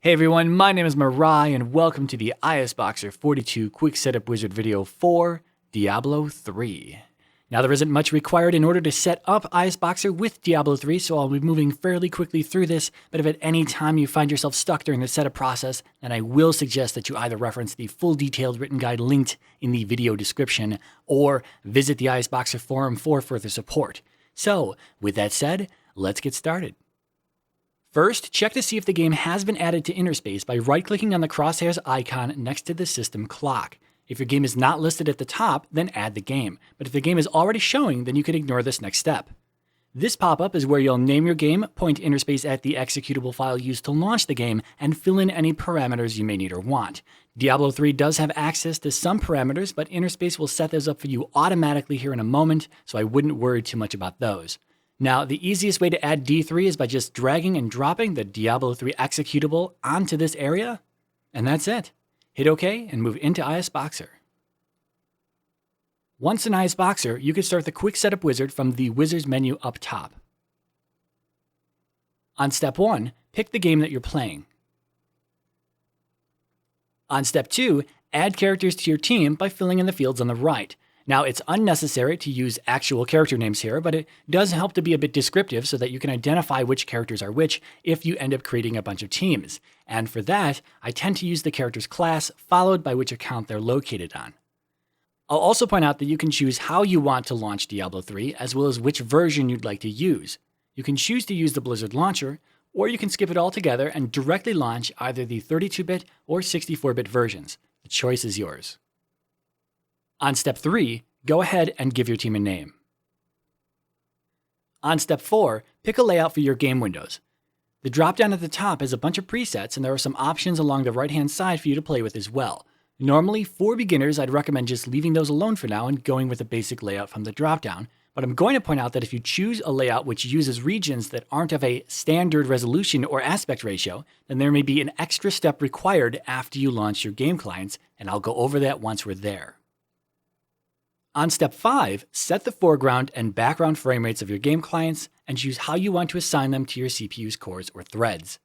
Hey everyone, my name is Mirai and welcome to the ISBoxer 42 Quick Setup Wizard video for Diablo 3. Now there isn't much required in order to set up ISBoxer with Diablo 3, so I'll be moving fairly quickly through this, but if at any time you find yourself stuck during the setup process, then I will suggest that you either reference the full detailed written guide linked in the video description, or visit the ISBoxer forum for further support. So, with that said, let's get started. First, check to see if the game has been added to Interspace by right-clicking on the crosshairs icon next to the system clock. If your game is not listed at the top, then add the game. But if the game is already showing, then you can ignore this next step. This pop-up is where you'll name your game, point Interspace at the executable file used to launch the game, and fill in any parameters you may need or want. Diablo 3 does have access to some parameters, but Interspace will set those up for you automatically here in a moment, so I wouldn't worry too much about those. Now, the easiest way to add D3 is by just dragging and dropping the Diablo 3 executable onto this area, and that's it. Hit OK and move into ISBoxer. Once in ISBoxer, you can start the Quick Setup Wizard from the Wizards menu up top. On step 1, pick the game that you're playing. On step 2, add characters to your team by filling in the fields on the right. Now, it's unnecessary to use actual character names here, but it does help to be a bit descriptive so that you can identify which characters are which if you end up creating a bunch of teams. And for that, I tend to use the character's class followed by which account they're located on. I'll also point out that you can choose how you want to launch Diablo 3, as well as which version you'd like to use. You can choose to use the Blizzard launcher, or you can skip it altogether and directly launch either the 32-bit or 64-bit versions. The choice is yours. On step 3, go ahead and give your team a name. On step 4, pick a layout for your game windows. The drop-down at the top has a bunch of presets, and there are some options along the right-hand side for you to play with as well. Normally, for beginners, I'd recommend just leaving those alone for now and going with a basic layout from the drop-down, but I'm going to point out that if you choose a layout which uses regions that aren't of a standard resolution or aspect ratio, then there may be an extra step required after you launch your game clients, and I'll go over that once we're there. On step 5, set the foreground and background frame rates of your game clients and choose how you want to assign them to your CPU's cores or threads.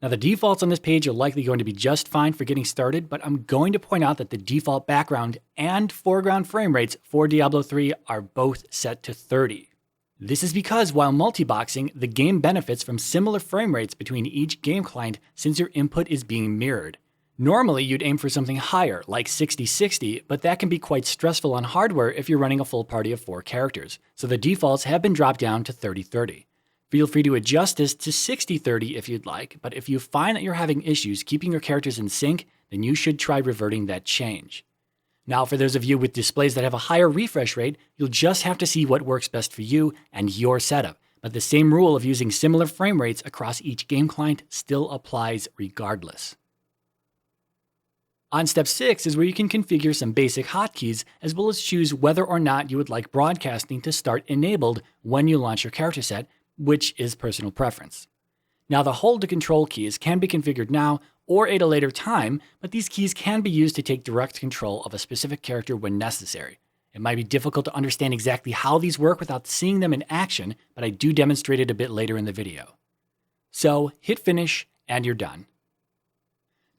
Now, the defaults on this page are likely going to be just fine for getting started, but I'm going to point out that the default background and foreground frame rates for Diablo 3 are both set to 30. This is because while multiboxing, the game benefits from similar frame rates between each game client since your input is being mirrored. Normally, you'd aim for something higher, like 60-60, but that can be quite stressful on hardware if you're running a full party of 4 characters, so the defaults have been dropped down to 30-30. Feel free to adjust this to 60-30 if you'd like, but if you find that you're having issues keeping your characters in sync, then you should try reverting that change. Now, for those of you with displays that have a higher refresh rate, you'll just have to see what works best for you and your setup, but the same rule of using similar frame rates across each game client still applies regardless. On step 6 is where you can configure some basic hotkeys, as well as choose whether or not you would like broadcasting to start enabled when you launch your character set, which is personal preference. Now, the hold to control keys can be configured now or at a later time, but these keys can be used to take direct control of a specific character when necessary. It might be difficult to understand exactly how these work without seeing them in action, but I do demonstrate it a bit later in the video. So, hit finish and you're done.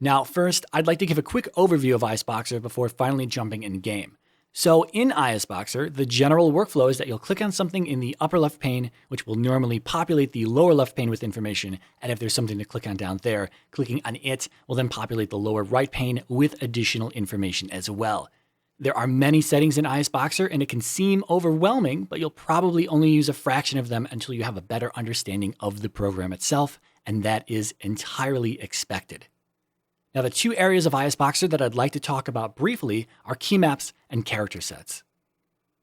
Now, first, I'd like to give a quick overview of IceBoxer before finally jumping in-game. So, in IceBoxer, the general workflow is that you'll click on something in the upper left pane, which will normally populate the lower left pane with information, and if there's something to click on down there, clicking on it will then populate the lower right pane with additional information as well. There are many settings in IceBoxer, and it can seem overwhelming, but you'll probably only use a fraction of them until you have a better understanding of the program itself, and that is entirely expected. Now, the 2 areas of ISBoxer that I'd like to talk about briefly are key maps and character sets.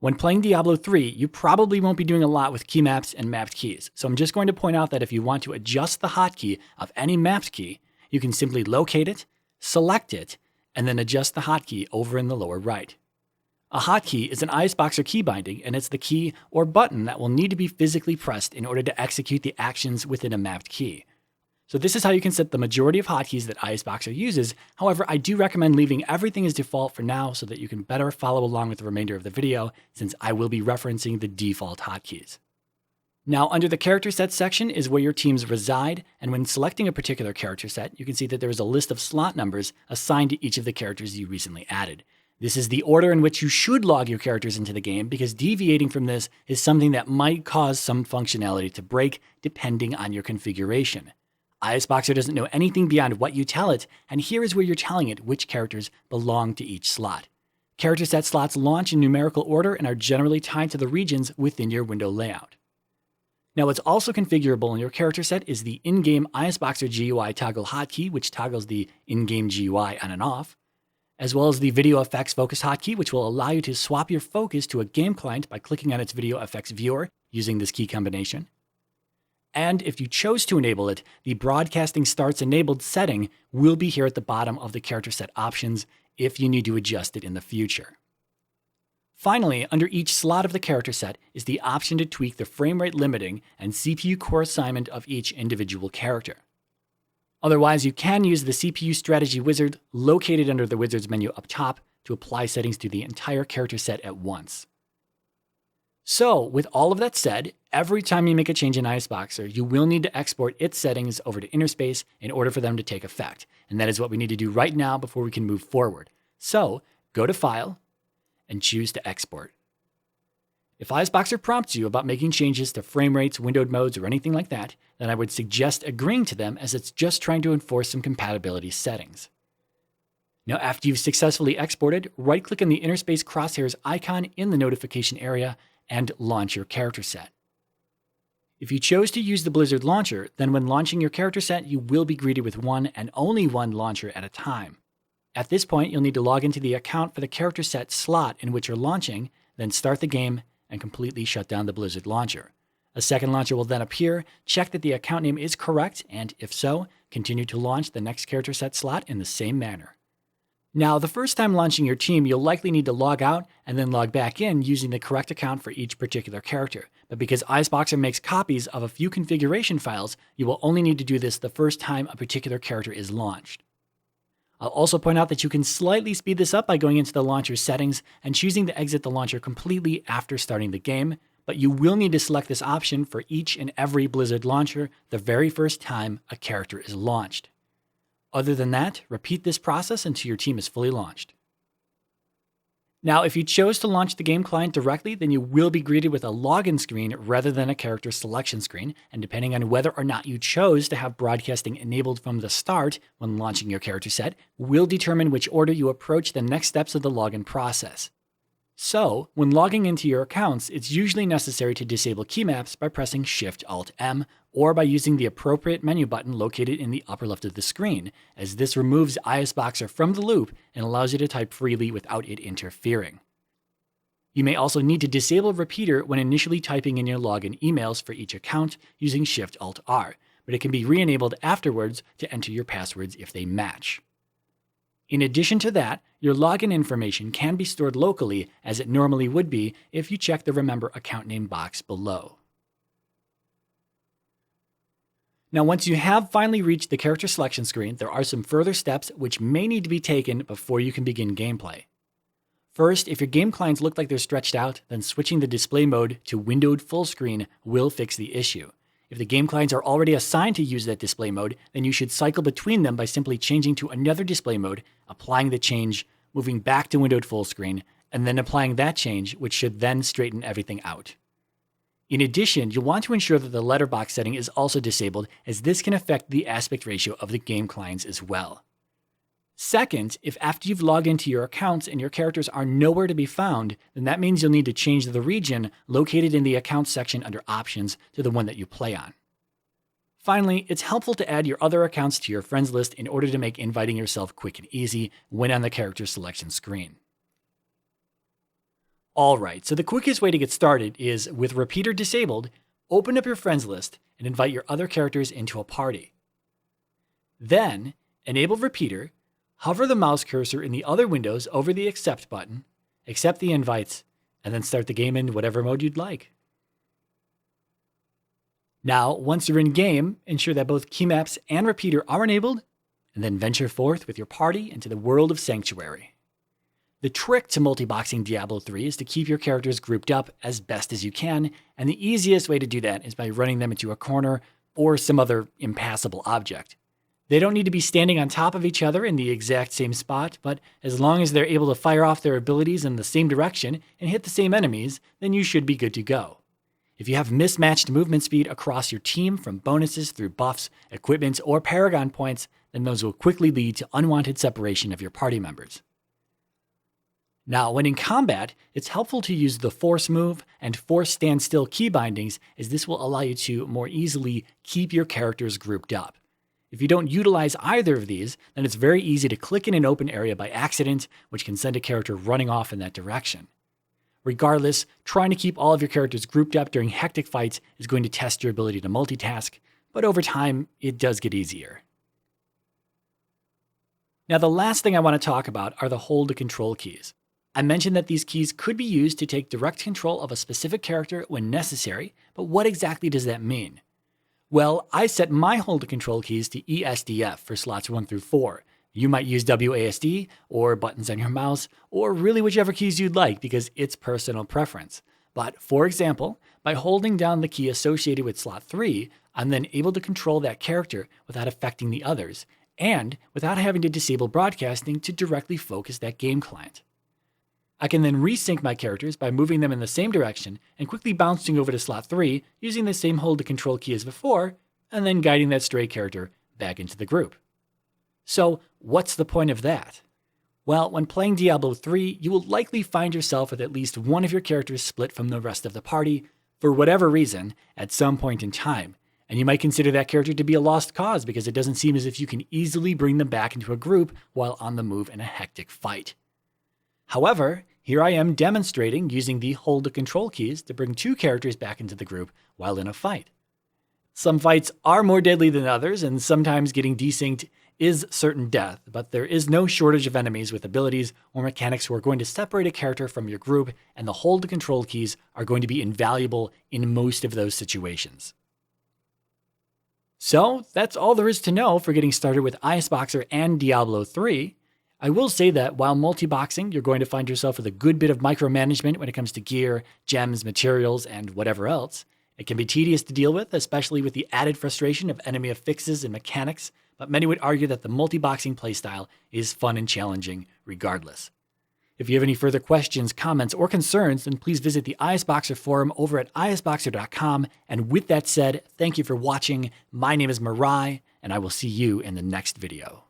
When playing Diablo 3, you probably won't be doing a lot with key maps and mapped keys, so I'm just going to point out that if you want to adjust the hotkey of any mapped key, you can simply locate it, select it, and then adjust the hotkey over in the lower right. A hotkey is an ISBoxer key binding, and it's the key or button that will need to be physically pressed in order to execute the actions within a mapped key. So this is how you can set the majority of hotkeys that IceBoxer uses. However, I do recommend leaving everything as default for now so that you can better follow along with the remainder of the video, since I will be referencing the default hotkeys. Now, under the character set section is where your teams reside, and when selecting a particular character set, you can see that there is a list of slot numbers assigned to each of the characters you recently added. This is the order in which you should log your characters into the game, because deviating from this is something that might cause some functionality to break depending on your configuration. ISBoxer doesn't know anything beyond what you tell it, and here is where you're telling it which characters belong to each slot. Character set slots launch in numerical order and are generally tied to the regions within your window layout. Now, what's also configurable in your character set is the in-game ISBoxer GUI toggle hotkey, which toggles the in-game GUI on and off, as well as the video effects focus hotkey, which will allow you to swap your focus to a game client by clicking on its video effects viewer using this key combination. And if you chose to enable it, the broadcasting starts enabled setting will be here at the bottom of the character set options if you need to adjust it in the future. Finally, under each slot of the character set is the option to tweak the frame rate limiting and CPU core assignment of each individual character. Otherwise, you can use the CPU strategy wizard located under the wizard's menu up top to apply settings to the entire character set at once. So, with all of that said, every time you make a change in IceBoxer, you will need to export its settings over to Interspace in order for them to take effect. And that is what we need to do right now before we can move forward. So, go to File, and choose to export. If IceBoxer prompts you about making changes to frame rates, windowed modes, or anything like that, then I would suggest agreeing to them, as it's just trying to enforce some compatibility settings. Now, after you've successfully exported, right-click on the Interspace crosshairs icon in the notification area and launch your character set. If you chose to use the Blizzard launcher, then when launching your character set, you will be greeted with one and only one launcher at a time. At this point, you'll need to log into the account for the character set slot in which you're launching, then start the game and completely shut down the Blizzard launcher. A second launcher will then appear, check that the account name is correct, and if so, continue to launch the next character set slot in the same manner. Now, the first time launching your team, you'll likely need to log out and then log back in using the correct account for each particular character. But because IceBoxer makes copies of a few configuration files, you will only need to do this the first time a particular character is launched. I'll also point out that you can slightly speed this up by going into the launcher settings and choosing to exit the launcher completely after starting the game, but you will need to select this option for each and every Blizzard launcher the very first time a character is launched. Other than that, repeat this process until your team is fully launched. Now, if you chose to launch the game client directly, then you will be greeted with a login screen rather than a character selection screen, and depending on whether or not you chose to have broadcasting enabled from the start when launching your character set, will determine which order you approach the next steps of the login process. So, when logging into your accounts, it's usually necessary to disable key maps by pressing Shift-Alt-M or by using the appropriate menu button located in the upper left of the screen, as this removes ISBoxer from the loop and allows you to type freely without it interfering. You may also need to disable Repeater when initially typing in your login emails for each account using Shift-Alt-R, but it can be re-enabled afterwards to enter your passwords if they match. In addition to that, your login information can be stored locally as it normally would be if you check the Remember Account Name box below. Now, once you have finally reached the character selection screen, there are some further steps which may need to be taken before you can begin gameplay. First, if your game clients look like they're stretched out, then switching the display mode to windowed full screen will fix the issue. If the game clients are already assigned to use that display mode, then you should cycle between them by simply changing to another display mode, applying the change, moving back to windowed full screen, and then applying that change, which should then straighten everything out. In addition, you'll want to ensure that the letterbox setting is also disabled, as this can affect the aspect ratio of the game clients as well. Second, if after you've logged into your accounts and your characters are nowhere to be found, then that means you'll need to change the region located in the Accounts section under Options to the one that you play on. Finally, it's helpful to add your other accounts to your friends list in order to make inviting yourself quick and easy when on the character selection screen. Alright, so the quickest way to get started is, with Repeater disabled, open up your friends list and invite your other characters into a party. Then, enable Repeater, hover the mouse cursor in the other windows over the Accept button, accept the invites, and then start the game in whatever mode you'd like. Now, once you're in game, ensure that both key maps and Repeater are enabled, and then venture forth with your party into the world of Sanctuary. The trick to multiboxing Diablo 3 is to keep your characters grouped up as best as you can, and the easiest way to do that is by running them into a corner or some other impassable object. They don't need to be standing on top of each other in the exact same spot, but as long as they're able to fire off their abilities in the same direction and hit the same enemies, then you should be good to go. If you have mismatched movement speed across your team from bonuses through buffs, equipment, or paragon points, then those will quickly lead to unwanted separation of your party members. Now, when in combat, it's helpful to use the Force move and Force Standstill key bindings, as this will allow you to more easily keep your characters grouped up. If you don't utilize either of these, then it's very easy to click in an open area by accident, which can send a character running off in that direction. Regardless, trying to keep all of your characters grouped up during hectic fights is going to test your ability to multitask, but over time, it does get easier. Now, the last thing I want to talk about are the hold to control keys. I mentioned that these keys could be used to take direct control of a specific character when necessary, but what exactly does that mean? Well, I set my hold to control keys to ESDF for slots 1 through 4. You might use WASD, or buttons on your mouse, or really whichever keys you'd like because it's personal preference. But for example, by holding down the key associated with slot 3, I'm then able to control that character without affecting the others, and without having to disable broadcasting to directly focus that game client. I can then resync my characters by moving them in the same direction and quickly bouncing over to slot 3 using the same hold to control key as before, and then guiding that stray character back into the group. So, what's the point of that? Well, when playing Diablo 3, you will likely find yourself with at least one of your characters split from the rest of the party, for whatever reason, at some point in time, and you might consider that character to be a lost cause because it doesn't seem as if you can easily bring them back into a group while on the move in a hectic fight. However, here I am demonstrating using the hold to control keys to bring 2 characters back into the group while in a fight. Some fights are more deadly than others, and sometimes getting desynced is certain death, but there is no shortage of enemies with abilities or mechanics who are going to separate a character from your group, and the hold to control keys are going to be invaluable in most of those situations. So that's all there is to know for getting started with IceBoxer and Diablo 3. I will say that while multiboxing, you're going to find yourself with a good bit of micromanagement when it comes to gear, gems, materials, and whatever else. It can be tedious to deal with, especially with the added frustration of enemy affixes and mechanics, but many would argue that the multiboxing playstyle is fun and challenging regardless. If you have any further questions, comments, or concerns, then please visit the ISBoxer forum over at ISBoxer.com. And with that said, thank you for watching. My name is Mirai, and I will see you in the next video.